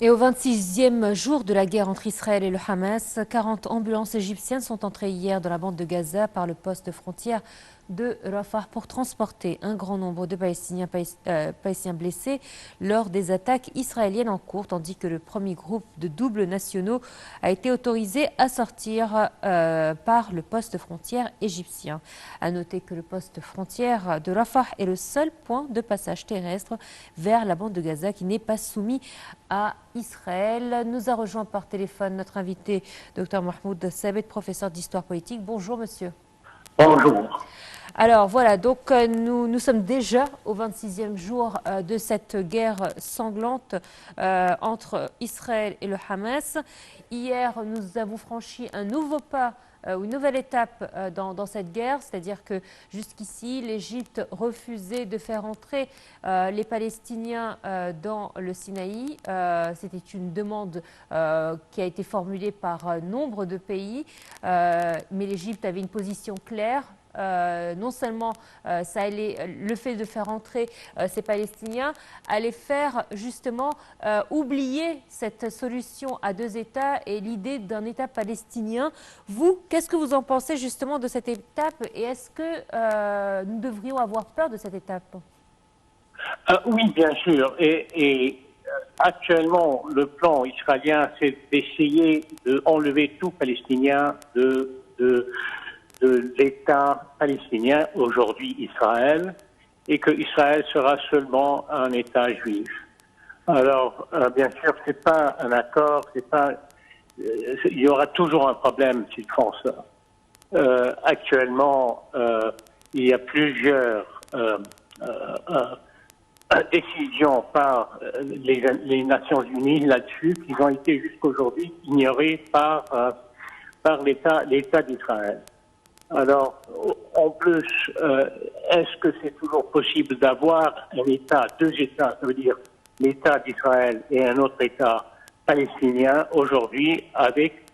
Et au 26e jour de la guerre entre Israël et le Hamas, 40 ambulances égyptiennes sont entrées hier dans la bande de Gaza par le poste frontière de Rafah pour transporter un grand nombre de Palestiniens blessés lors des attaques israéliennes en cours, tandis que le premier groupe de doubles nationaux a été autorisé à sortir par le poste frontière égyptien. À noter que le poste frontière de Rafah est le seul point de passage terrestre vers la bande de Gaza qui n'est pas soumis à Israël. Nous a rejoint par téléphone notre invité, Dr Mahmoud Sabet, professeur d'histoire politique. Bonjour monsieur. Bonjour. Alors voilà, donc nous sommes déjà au 26e jour de cette guerre sanglante entre Israël et le Hamas. Hier, nous avons franchi un nouveau pas, une nouvelle étape dans cette guerre, c'est-à-dire que jusqu'ici, l'Égypte refusait de faire entrer les Palestiniens dans le Sinaï. C'était une demande qui a été formulée par nombre de pays, mais l'Égypte avait une position claire. Non seulement le fait de faire entrer ces Palestiniens allait faire justement oublier cette solution à deux États et l'idée d'un État palestinien. Vous, qu'est-ce que vous en pensez justement de cette étape et est-ce que nous devrions avoir peur de cette étape? Oui, bien sûr. Actuellement, le plan israélien, c'est d'essayer d'enlever tout Palestinien de l'État palestinien, aujourd'hui Israël, et que Israël sera seulement un État juif. Alors, bien sûr, c'est pas un accord, il y aura toujours un problème s'ils font ça. Actuellement, il y a plusieurs décisions par les Nations Unies là-dessus qui ont été jusqu'aujourd'hui ignorées par l'État d'Israël. Alors, en plus, est-ce que c'est toujours possible d'avoir un État, deux États, ça veut dire l'État d'Israël et un autre État palestinien aujourd'hui, avec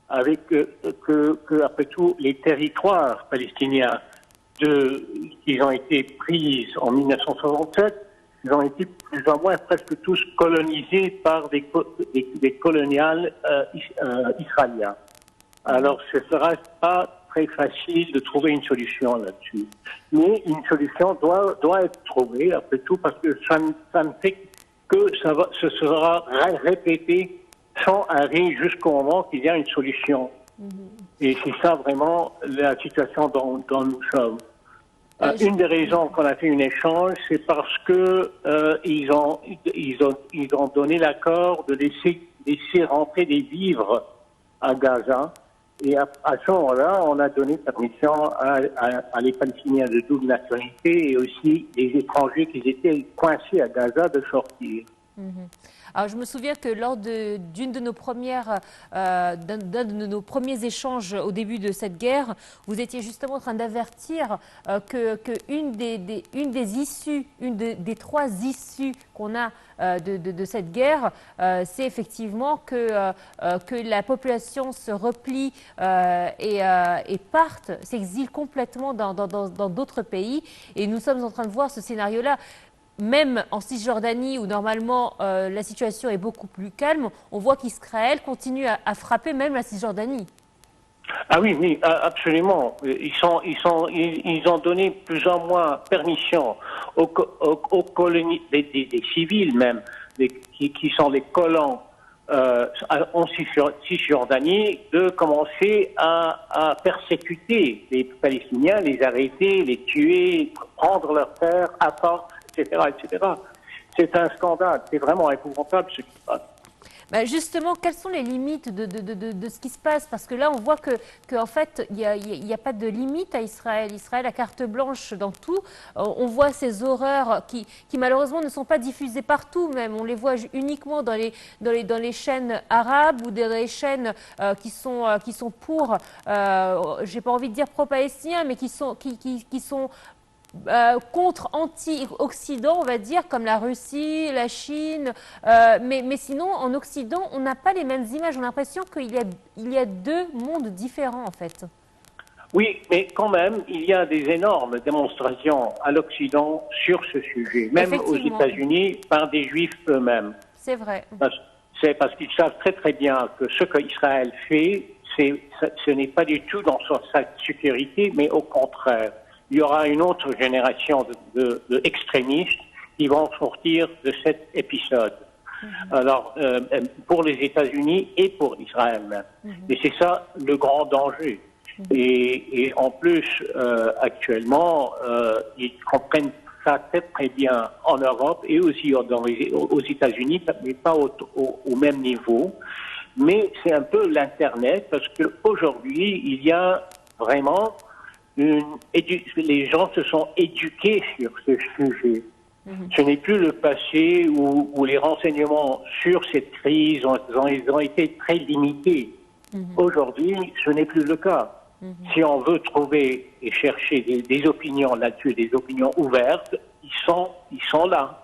que après tout les territoires palestiniens qui ont été pris en 1967, ils ont été plus ou moins presque tous colonisés par des coloniales israéliens. Alors, ce ne sera pas très facile de trouver une solution là-dessus. Mais une solution doit être trouvée, après tout, parce que ça ne fait que ce sera répété sans arrêt jusqu'au moment qu'il y a une solution. Et c'est ça vraiment la situation dont nous sommes. Une des raisons qu'on a fait un échange, c'est parce que ils ont donné l'accord de laisser rentrer des vivres à Gaza. Et à ce moment-là, on a donné permission à les Palestiniens de double nationalité et aussi des étrangers qui étaient coincés à Gaza de sortir. Alors, je me souviens que lors d'un de nos premiers échanges au début de cette guerre, vous étiez justement en train d'avertir que une des issues, des trois issues qu'on a de cette guerre, c'est effectivement que la population se replie et parte, s'exile complètement dans d'autres pays. Et nous sommes en train de voir ce scénario-là. Même en Cisjordanie, où normalement la situation est beaucoup plus calme, on voit qu'Israël continue à frapper même la Cisjordanie. Ah oui, oui, absolument. Ils ont donné plus ou moins permission aux colonies, des civils même, qui sont les colons en Cisjordanie, de commencer à persécuter les Palestiniens, les arrêter, les tuer, prendre leurs terres à force, etc., etc. C'est un scandale, c'est vraiment épouvantable ce qui se passe. Bah justement, quelles sont les limites de ce qui se passe? Parce que là, on voit en fait, il y a pas de limite à Israël. Israël a carte blanche dans tout. On voit ces horreurs qui malheureusement ne sont pas diffusées partout même. On les voit uniquement dans les chaînes arabes ou dans les chaînes qui sont pour, j'ai pas envie de dire pro-palestiniens, mais qui sont contre anti-Occident, on va dire, comme la Russie, la Chine. Mais sinon, en Occident, on n'a pas les mêmes images. On a l'impression qu'il y a deux mondes différents, en fait. Oui, mais quand même, il y a des énormes démonstrations à l'Occident sur ce sujet, même aux États-Unis, par des Juifs eux-mêmes. C'est vrai. c'est parce qu'ils savent très très bien que ce qu'Israël fait, ce n'est pas du tout dans sa sécurité, mais au contraire. Il y aura une autre génération de extrémistes qui vont sortir de cet épisode. Alors, pour les États-Unis et pour Israël même. Et c'est ça le grand danger. Et en plus, actuellement, ils comprennent ça très très bien en Europe et aussi aux États-Unis, mais pas au même niveau. Mais c'est un peu l'Internet parce qu'aujourd'hui, il y a vraiment les gens se sont éduqués sur ce sujet. Ce n'est plus le passé où les renseignements sur cette crise ont été très limités. Aujourd'hui, ce n'est plus le cas. Si on veut trouver et chercher des opinions là-dessus, des opinions ouvertes, ils sont là.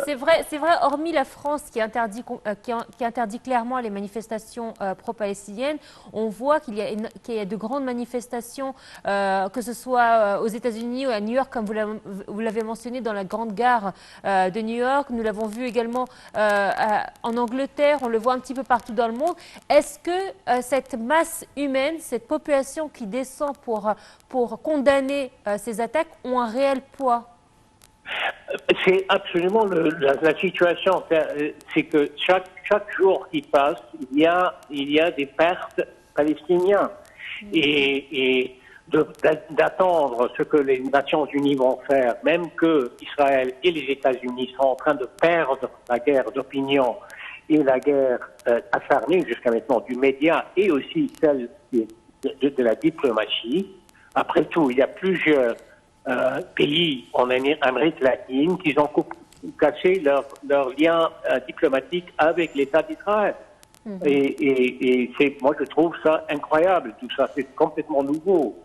C'est vrai, hormis la France qui interdit clairement les manifestations pro-palestiniennes, on voit qu'il y a de grandes manifestations, que ce soit aux États-Unis ou à New York, comme vous l'avez mentionné dans la grande gare de New York. Nous l'avons vu également en Angleterre, on le voit un petit peu partout dans le monde. Est-ce que cette masse humaine, cette population qui descend pour condamner ces attaques ont un réel poids ? C'est absolument la situation. C'est que chaque jour qui passe, il y a des pertes palestiniennes. Et d'attendre ce que les Nations Unies vont faire, même que Israël et les États-Unis sont en train de perdre la guerre d'opinion et la guerre acharnée jusqu'à maintenant du média et aussi celle de la diplomatie. Après tout, il y a plusieurs pays en Amérique latine qui ont cassé leur lien diplomatique avec l'État d'Israël. Et moi, je trouve ça incroyable, tout ça, c'est complètement nouveau.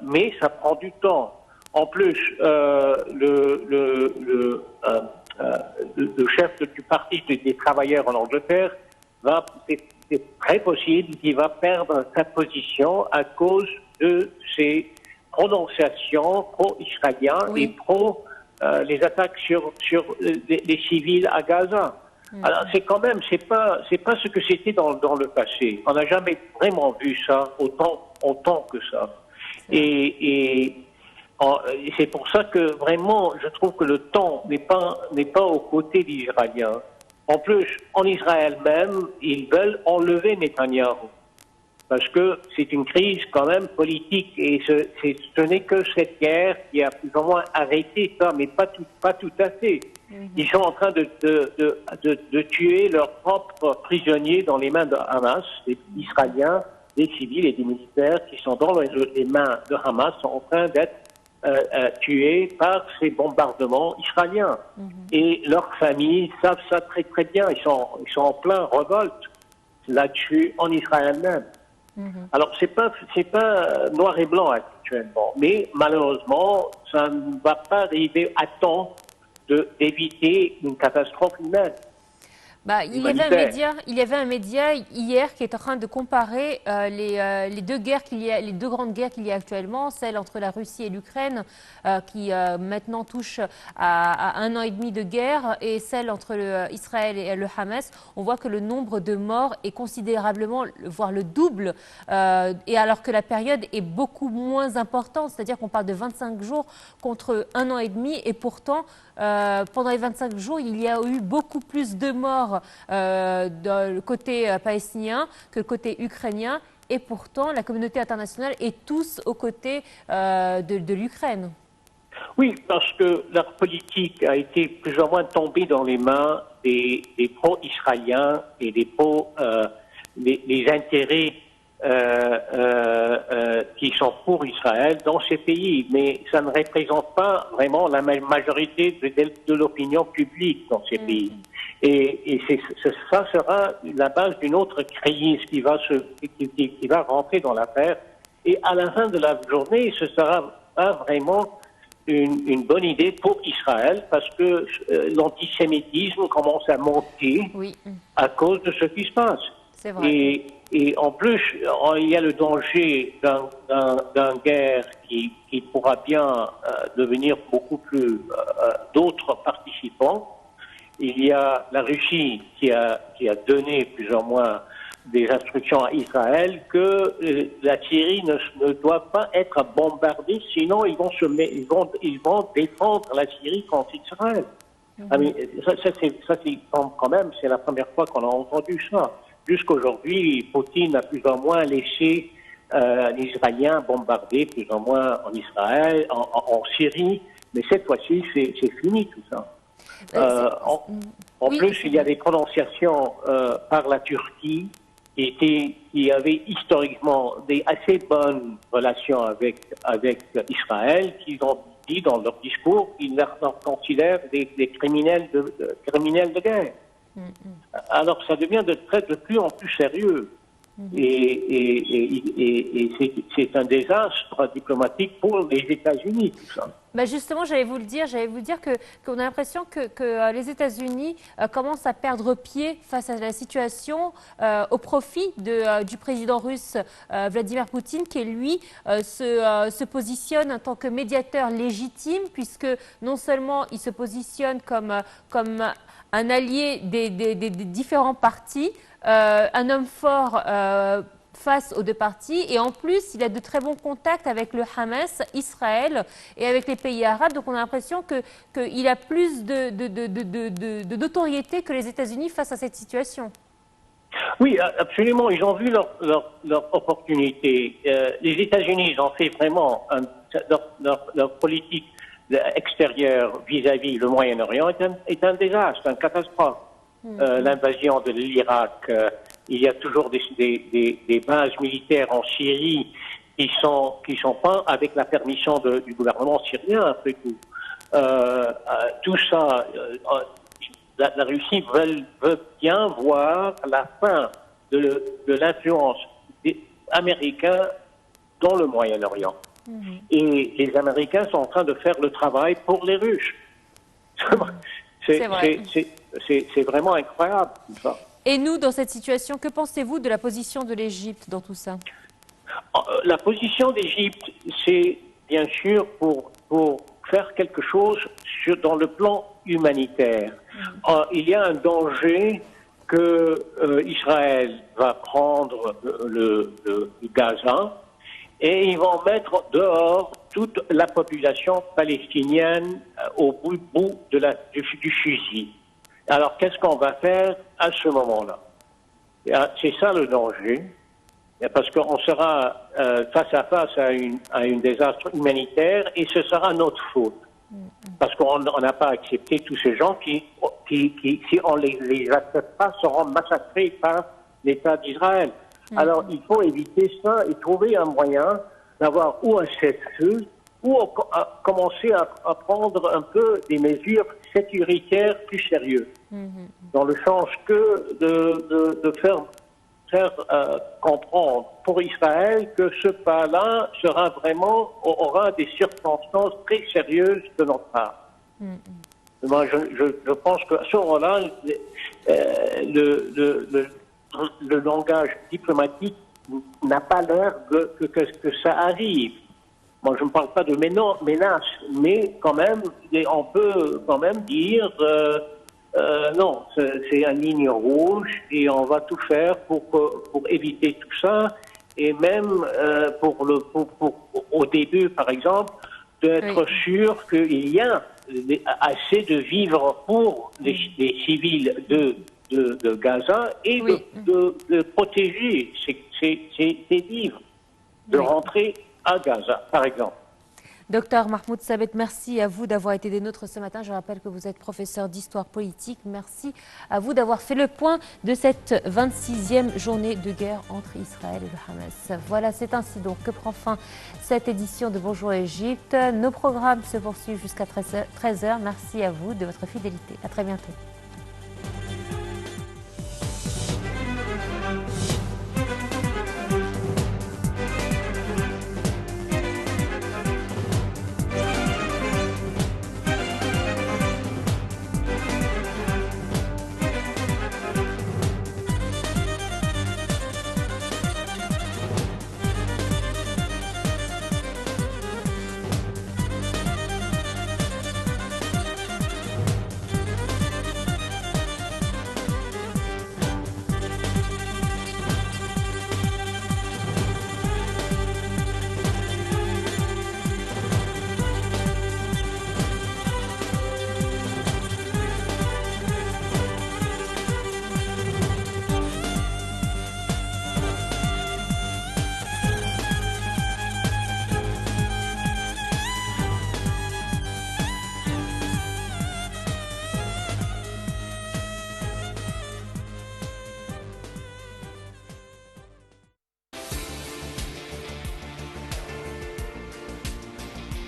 Mais ça prend du temps. En plus, le chef du parti des travailleurs en Angleterre c'est très possible qu'il va perdre sa position à cause de ses prononciations pro-israéliennes et pro les attaques sur les civils à Gaza. Alors c'est quand même c'est pas ce que c'était dans le passé. On n'a jamais vraiment vu ça autant que ça. Et c'est pour ça que vraiment je trouve que le temps n'est pas aux côtés des Israéliens. En plus, en Israël même, ils veulent enlever Netanyahou. Parce que c'est une crise quand même politique et ce n'est que cette guerre qui a plus ou moins arrêté ça, mais pas tout à fait. Ils sont en train de tuer leurs propres prisonniers dans les mains de Hamas, des Israéliens, des civils et des militaires qui sont dans les mains de Hamas sont en train d'être tués par ces bombardements israéliens. Et leurs familles savent ça très très bien. Ils sont en plein révolte là-dessus en Israël même. Alors c'est pas noir et blanc actuellement, mais malheureusement ça ne va pas arriver à temps d'éviter une catastrophe humaine. Il y avait un média hier qui est en train de comparer les deux grandes guerres qu'il y a actuellement, celle entre la Russie et l'Ukraine qui maintenant touche à 1 an et demi de guerre et celle entre Israël et le Hamas. On voit que le nombre de morts est considérablement, voire le double, et alors que la période est beaucoup moins importante, c'est-à-dire qu'on parle de 25 jours contre 1 an et demi et pourtant pendant les 25 jours, il y a eu beaucoup plus de morts du côté palestinien que le côté ukrainien. Et pourtant, la communauté internationale est tous aux côtés de l'Ukraine. Oui, parce que leur politique a été plus ou moins tombée dans les mains des pro-israéliens et des les intérêts qui sont pour Israël dans ces pays, mais ça ne représente pas vraiment la majorité de l'opinion publique dans ces pays. Et ça sera la base d'une autre crise qui va rentrer dans l'affaire. Et à la fin de la journée, ce sera pas vraiment une bonne idée pour Israël parce que l'antisémitisme commence à monter à cause de ce qui se passe. C'est vrai. Et en plus, il y a le danger d'une guerre qui pourra bien devenir beaucoup plus d'autres participants. il y a la Russie qui a donné plus ou moins des instructions à Israël que la Syrie ne doit pas être bombardée, sinon ils vont défendre la Syrie contre Israël. Ah, mais quand même, c'est la première fois qu'on a entendu ça. Jusqu'aujourd'hui, Poutine a plus ou moins laissé les Israéliens bombarder plus ou moins en Israël, en Syrie, mais cette fois-ci, c'est fini tout ça. En plus, il y a des prononciations par la Turquie qui avait historiquement des assez bonnes relations avec Israël, qui ont dit dans leur discours qu'ils leur considèrent des criminels de guerre. Alors ça devient de plus en plus sérieux. Et c'est un désastre diplomatique pour les États-Unis, tout ça. Bah justement, j'allais vous dire qu'on a l'impression que les États-Unis commencent à perdre pied face à la situation au profit du président russe Vladimir Poutine, qui lui se positionne en tant que médiateur légitime, puisque non seulement il se positionne comme un allié des différents partis, un homme fort face aux deux parties, et en plus il a de très bons contacts avec le Hamas, Israël et avec les pays arabes, donc on a l'impression qu'il a plus de notoriété que les États-Unis face à cette situation. Oui, absolument, ils ont vu leur opportunité. Les États-Unis, ils ont fait vraiment leur politique extérieure vis-à-vis le Moyen-Orient est un désastre, une catastrophe. L'invasion de l'Irak, il y a toujours des bases militaires en Syrie qui sont pas avec la permission du gouvernement syrien, après tout. Tout ça, la Russie veut bien voir la fin de l'influence des Américains dans le Moyen-Orient. Et les Américains sont en train de faire le travail pour les Russes. C'est vraiment incroyable, tout ça. Et nous, dans cette situation, que pensez-vous de la position de l'Égypte dans tout ça? La position d'Égypte, c'est bien sûr pour faire quelque chose dans le plan humanitaire. Il y a un danger que Israël va prendre le Gaza et ils vont mettre dehors toute la population palestinienne au bout du fusil. Alors, qu'est-ce qu'on va faire à ce moment-là? C'est ça le danger, parce qu'on sera face à face à un désastre humanitaire et ce sera notre faute. Parce qu'on n'a pas accepté tous ces gens qui si on les accepte pas, seront massacrés par l'État d'Israël. Alors, il faut éviter ça et trouver un moyen d'avoir ou un cessez-le-feu ou commencer à prendre un peu des mesures sécuritaires plus sérieuses. Dans le sens que de faire comprendre pour Israël que ce pas-là aura des circonstances très sérieuses de notre part. Moi, je pense qu'à ce moment-là, le langage diplomatique n'a pas l'air que ça arrive. Moi, je ne parle pas de menace, mais quand même, on peut quand même dire non, c'est une ligne rouge et on va tout faire pour éviter tout ça. Et même au début, par exemple, d'être sûr qu'il y a assez de vivres pour les civils de Gaza et de protéger ces vivres, de rentrer à Gaza, par exemple. Docteur Mahmoud Sabet, merci à vous d'avoir été des nôtres ce matin. Je rappelle que vous êtes professeur d'histoire politique. Merci à vous d'avoir fait le point de cette 26e journée de guerre entre Israël et le Hamas. Voilà, c'est ainsi donc que prend fin cette édition de Bonjour Égypte. Nos programmes se poursuivent jusqu'à 13h. Merci à vous de votre fidélité. À très bientôt.